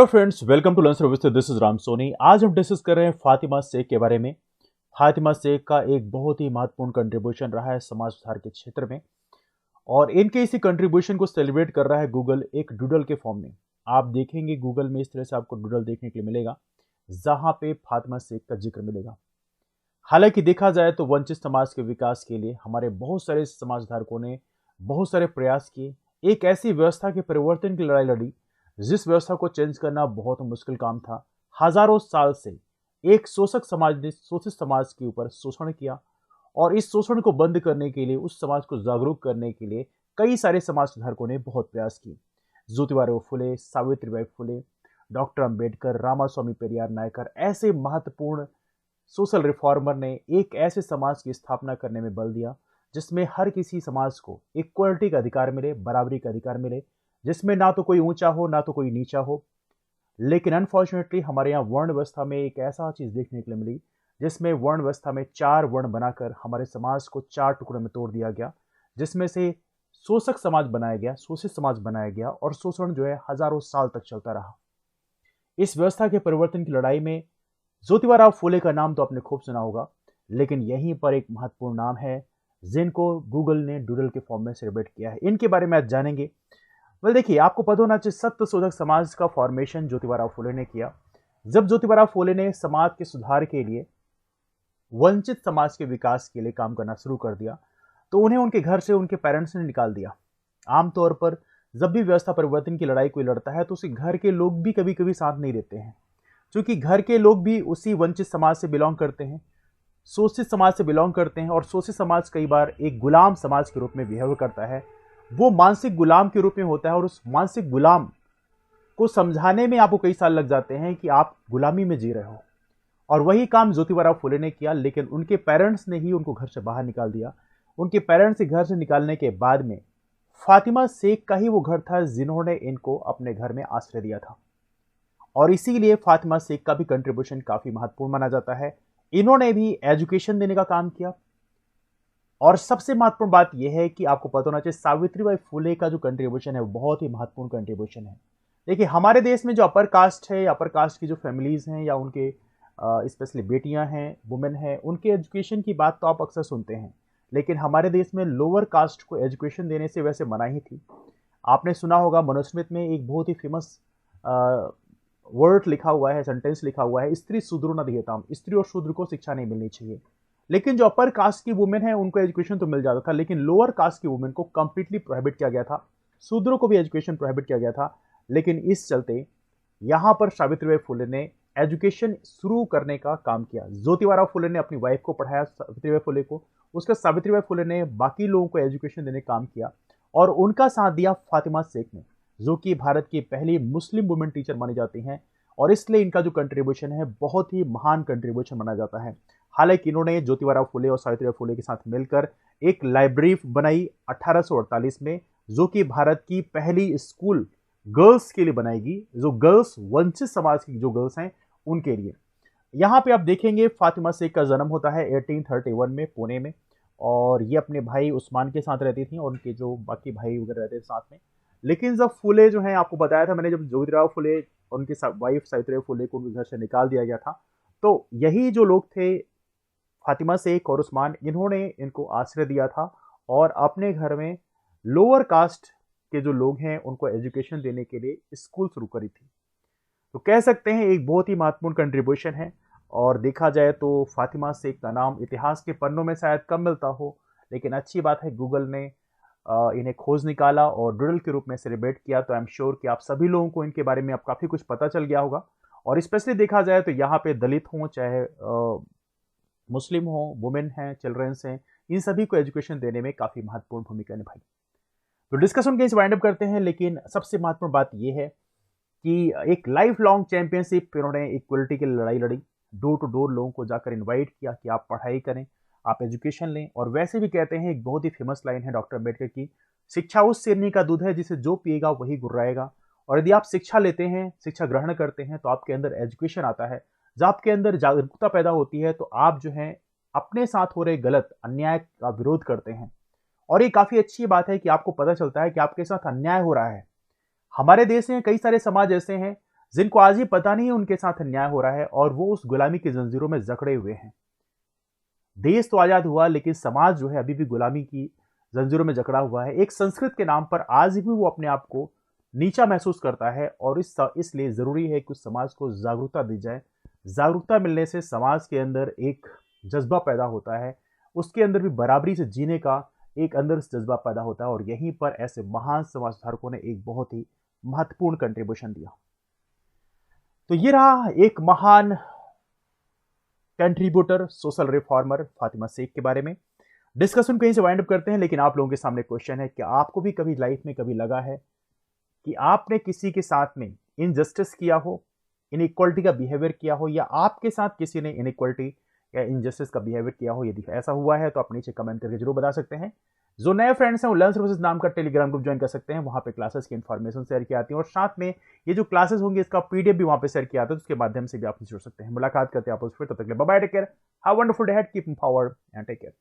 Hello friends, welcome to learn with this is Ram Soni. आज हम discuss कर रहे हैं फातिमा शेख के बारे में। फातिमा शेख का एक बहुत ही महत्वपूर्ण कंट्रीब्यूशन रहा है समाज सुधार के क्षेत्र में, और इनके इसी कंट्रीब्यूशन को सेलिब्रेट कर रहा है गूगल एक डूडल के फॉर्म में। आप देखेंगे गूगल में इस तरह से आपको डूडल देखने के लिए मिलेगा, जहां पे फातिमा शेख का जिक्र मिलेगा। हालांकि देखा जाए तो वंचित समाज के विकास के लिए हमारे बहुत सारे समाज धारकों ने बहुत सारे प्रयास किए, एक ऐसी व्यवस्था के परिवर्तन की लड़ाई लड़ी जिस व्यवस्था को चेंज करना बहुत मुश्किल काम था। हजारों साल से एक शोषक समाज ने शोषित समाज के ऊपर शोषण किया, और इस शोषण को बंद करने के लिए, उस समाज को जागरूक करने के लिए कई सारे समाज सुधारकों ने बहुत प्रयास किए। ज्योतिबा फुले, सावित्रीबाई फुले, डॉक्टर अंबेडकर, रामास्वामी पेरियार नायकर, ऐसे महत्वपूर्ण सोशल रिफॉर्मर ने एक ऐसे समाज की स्थापना करने में बल दिया जिसमें हर किसी समाज को इक्वलिटी का अधिकार मिले, बराबरी का अधिकार मिले, जिसमें ना तो कोई ऊंचा हो ना तो कोई नीचा हो। लेकिन अनफॉर्चुनेटली हमारे यहाँ वर्ण व्यवस्था में एक ऐसा चीज देखने के लिए मिली जिसमें वर्ण व्यवस्था में 4 वर्ण बनाकर हमारे समाज को 4 टुकड़ों में तोड़ दिया गया, जिसमें से शोषक समाज बनाया गया, शोषित समाज बनाया गया, और शोषण जो है हजारों साल तक चलता रहा। इस व्यवस्था के परिवर्तन की लड़ाई में ज्योतिबा फुले का नाम तो आपने खूब सुना होगा, लेकिन यहीं पर एक महत्वपूर्ण नाम है जिनको गूगल ने डूडल के फॉर्म में सेलिब्रेट किया है। इनके बारे में आज जानेंगे। देखिए, आपको पता होना चाहिए सत्य शोधक समाज का फॉर्मेशन ज्योतिबा फुले ने किया। जब ज्योतिबा फुले ने समाज के सुधार के लिए, वंचित समाज के विकास के लिए काम करना शुरू कर दिया, तो उन्हें उनके घर से उनके पेरेंट्स ने निकाल दिया। आमतौर पर जब भी व्यवस्था परिवर्तन की लड़ाई कोई लड़ता है तो उसके घर के लोग भी कभी कभी साथ नहीं देते हैं, क्योंकि घर के लोग भी उसी वंचित समाज से बिलोंग करते हैं, शोषित समाज से बिलोंग करते हैं, और शोषित समाज कई बार एक गुलाम समाज के रूप में बिहेव करता है। वो मानसिक गुलाम के रूप में होता है, और उस मानसिक गुलाम को समझाने में आपको कई साल लग जाते हैं कि आप गुलामी में जी रहे हो। और वही काम ज्योतिबा फुले ने किया, लेकिन उनके पेरेंट्स ने ही उनको घर से बाहर निकाल दिया। उनके पेरेंट्स से घर से निकालने के बाद में फातिमा शेख का ही वो घर था जिन्होंने इनको अपने घर में आश्रय दिया था, और इसीलिए फातिमा शेख का भी कंट्रीब्यूशन काफी महत्वपूर्ण माना जाता है। इन्होंने भी एजुकेशन देने का काम किया, और सबसे महत्वपूर्ण बात यह है कि आपको पता होना चाहिए सावित्रीबाई फुले का जो कंट्रीब्यूशन है वो बहुत ही महत्वपूर्ण कंट्रीब्यूशन है। देखिए, हमारे देश में जो अपर कास्ट है, अपर कास्ट की जो फैमिलीज हैं, या उनके स्पेशली बेटियां हैं, वुमेन हैं, उनके एजुकेशन की बात तो आप अक्सर सुनते हैं, लेकिन हमारे देश में लोअर कास्ट को एजुकेशन देने से वैसे मनाही थी। आपने सुना होगा मनुस्मृति में एक बहुत ही फेमस वर्ड लिखा हुआ है, सेंटेंस लिखा हुआ है, स्त्री शूद्रो न दीयताम, स्त्री और शूद्र को शिक्षा नहीं मिलनी चाहिए। लेकिन जो अपर कास्ट की वुमेन है उनको एजुकेशन तो मिल जाता था, लेकिन लोअर कास्ट की वुमेन को कंप्लीटली प्रोहिबिट किया गया था, शूद्रों को भी एजुकेशन प्रोहिबिट किया गया था। लेकिन इस चलते यहां पर सावित्रीबाई फुले ने एजुकेशन शुरू करने का काम किया। ज्योतिबा फुले ने अपनी वाइफ को पढ़ाया, सावित्रीबाई फुले को, उसके सावित्रीबाई फुले ने बाकी लोगों को एजुकेशन देने का काम किया, और उनका साथ दिया फातिमा शेख ने, जो कि भारत की पहली मुस्लिम वुमेन टीचर मानी जाती हैं, और इसलिए इनका जो कंट्रीब्यूशन है बहुत ही महान कंट्रीब्यूशन माना जाता है। हालांकि इन्होंने ज्योतिबा फुले और सावित्रीबाई फुले के साथ मिलकर एक लाइब्रेरी बनाई 1848 में, जो कि भारत की पहली स्कूल गर्ल्स के लिए बनाएगी, जो गर्ल्स वंचित समाज की जो गर्ल्स हैं उनके लिए। यहाँ पे आप देखेंगे फातिमा शेख का जन्म होता है 1831 में पुणे में, और ये अपने भाई उस्मान के साथ रहती थी, और उनके जो बाकी भाई वगैरह रहते थे साथ में। लेकिन जब फुले जो है, आपको बताया था मैंने, जब ज्योतिबा फुले उनकी वाइफ सावित्रीबाई फुले को उनके घर से निकाल दिया गया था, तो यही जो लोग थे फातिमा शेख और उस्मान, इन्होंने इनको आश्रय दिया था, और अपने घर में लोअर कास्ट के जो लोग हैं उनको एजुकेशन देने के लिए स्कूल शुरू करी थी। तो कह सकते हैं एक बहुत ही महत्वपूर्ण कंट्रीब्यूशन है। और देखा जाए तो फातिमा शेख का नाम इतिहास के पन्नों में शायद कम मिलता हो, लेकिन अच्छी बात है गूगल ने इन्हें खोज निकाला और डूडल के रूप में सेलिब्रेट किया। तो आई एम श्योर कि आप सभी लोगों को इनके बारे में अब काफ़ी कुछ पता चल गया होगा। और स्पेशली देखा जाए तो यहाँ पे दलित हों, चाहे मुस्लिम हो, वुमेन हैं, चिल्ड्रंस हैं, इन सभी को एजुकेशन देने में काफ़ी महत्वपूर्ण भूमिका निभाई। तो डिस्कशन के इस वाइंड अप करते हैं, लेकिन सबसे महत्वपूर्ण बात यह है कि एक लाइफ लॉन्ग चैंपियनशिप इन्होंने इक्वलिटी की लड़ाई लड़ी। डोर टू डोर लोगों को जाकर इनवाइट किया कि आप पढ़ाई करें, आप एजुकेशन लें। और वैसे भी कहते हैं, एक बहुत ही फेमस लाइन है डॉक्टर अम्बेडकर की, शिक्षा उस शेरनी का दूध है जिसे जो पिएगा वही गुर्राएगा। और यदि आप शिक्षा लेते हैं, शिक्षा ग्रहण करते हैं, तो आपके अंदर एजुकेशन आता है, जब आपके अंदर जागरूकता पैदा होती है, तो आप जो है अपने साथ हो रहे गलत अन्याय का विरोध करते हैं। और ये काफी अच्छी बात है कि आपको पता चलता है कि आपके साथ अन्याय हो रहा है। हमारे देश में कई सारे समाज ऐसे हैं जिनको आज ही पता नहीं है उनके साथ अन्याय हो रहा है और वो उस गुलामी की जंजीरों में जकड़े हुए हैं। देश तो आजाद हुआ लेकिन समाज जो है अभी भी गुलामी की जंजीरों में जकड़ा हुआ है। एक संस्कृत के नाम पर आज भी वो अपने आप को नीचा महसूस करता है और इसलिए जरूरी है कि उस समाज को जागरूकता दी जाए। जागरूकता मिलने से समाज के अंदर एक जज्बा पैदा होता है, उसके अंदर भी बराबरी से जीने का एक अंदर से जज्बा पैदा होता है और यहीं पर ऐसे महान समाज सुधारकों ने एक बहुत ही महत्वपूर्ण कंट्रीब्यूशन दिया। तो ये रहा एक महान contributor, social reformer Fatima Shaikh के बारे में। डिस्कशन कहीं से वाइंड अप करते हैं, लेकिन आप लोगों के सामने क्वेश्चन है कि आपको भी कभी लाइफ में कभी लगा है कि आपने किसी के साथ में इनजस्टिस किया हो, इनइक्वालिटी का बिहेवियर किया हो, या आपके साथ किसी ने इनइक्वालिटी या इनजस्टिस का बिहेवियर किया हो? यदि ऐसा हुआ है तो आप नीचे कमेंट करके जरूर बता सकते हैं। जो नए फ्रेंड्स हैं वो लर्न सर्विसेज नाम का टेलीग्राम ग्रुप ज्वाइन कर सकते हैं, वहां पे क्लासेस की इन्फॉर्मेशन शेयर की आती है और साथ में ये जो क्लासेस होंगी इसका पीडीएफ भी वहां पे शेयर किया आता है, तो उसके माध्यम से भी आप जुड़ सकते हैं। मुलाकात करते हैं आप उस पर, तब तक bye, take care, have wonderful day ahead, keep empowered and take care.